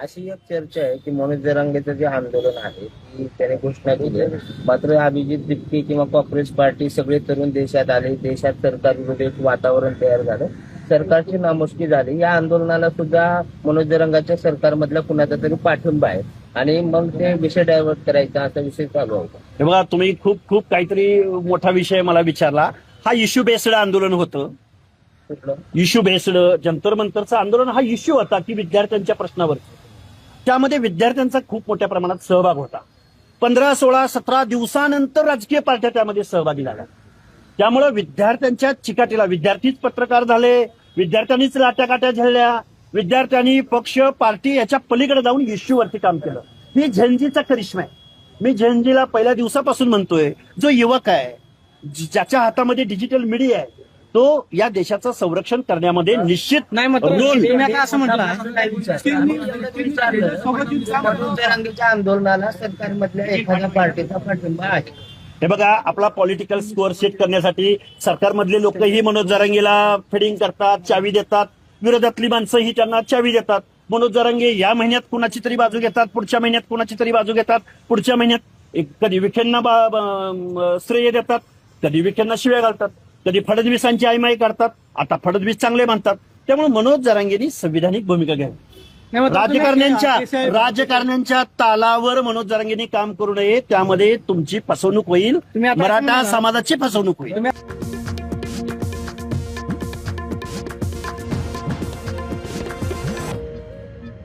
अशी एक चर्चा आहे की मनोज जरांगेचं जे आंदोलन आहे की त्याने घोषणा केली आहे. मात्र अभिजित दिप्पे किंवा काँग्रेस पार्टी सगळे तरुण देशात आले, देशात सरकार विरोधी एक वातावरण तयार झालं, सरकारची नामुष्की झाली. या आंदोलनाला सुद्धा मनोज जरांगेच्या सरकारमधल्या कुणाचा तरी पाठिंबा आहे आणि मग ते विषय डायव्हर्ट करायचा असा विषय चालू होता. हे बघा, तुम्ही खूप खूप काहीतरी मोठा विषय मला विचारला. हा इश्यू बेस्ड आंदोलन होतं. कुठलं इश्यू बेस्ड जंतर मंतरचं आंदोलन हा इश्यू होता की विद्यार्थ्यांच्या प्रश्नावर. त्यामध्ये विद्यार्थ्यांचा खूप मोठ्या प्रमाणात सहभाग होता. 15, 16, 17 दिवसानंतर राजकीय पार्ट्या त्यामध्ये सहभागी झाल्या. त्यामुळे विद्यार्थ्यांच्या चिकाटीला विद्यार्थीच पत्रकार झाले, विद्यार्थ्यांनीच लाट्याकाट्या झेलल्या, विद्यार्थ्यांनी पक्ष पार्टी याच्या पलीकडे जाऊन इश्यूवरती काम केलं. ही झेंजीचा करिश्मा आहे. मी झेंजीला पहिल्या दिवसापासून म्हणतोय, जो युवक आहे, ज्याच्या हातामध्ये डिजिटल मीडिया आहे, तो या देशाचं संरक्षण करण्यामध्ये निश्चित नाही मात्र रोल. तुम्ही आता असं म्हटलं मनोज जरांगेच्या आंदोलनाला सरकारमधल्या एखाद्या पार्टीचा पाठिंबा आहे. हे बघा, आपला पॉलिटिकल स्कोअर सेट करण्यासाठी सरकारमधले लोकही मनोज जरांगेला फिडिंग करतात, चावी देतात. विरोधातली माणसंही त्यांना चावी देतात. मनोज जरांगे या महिन्यात कुणाची तरी बाजू घेतात, पुढच्या महिन्यात कुणाची तरी बाजू घेतात, पुढच्या महिन्यात कधी विखेंना श्रेय देतात, कधी विखेंना शिव्या घालतात, कधी फडणवीसांची आयमाई करतात. आता फडणवीस चांगले म्हणतात. त्यामुळे मनोज जरांगेंनी संविधानिक भूमिका घ्यावी. राजकारण्यांच्या तालावर मनोज जरांगेंनी काम करू नये. त्यामध्ये तुमची फसवणूक होईल, मराठा समाजाची फसवणूक होईल.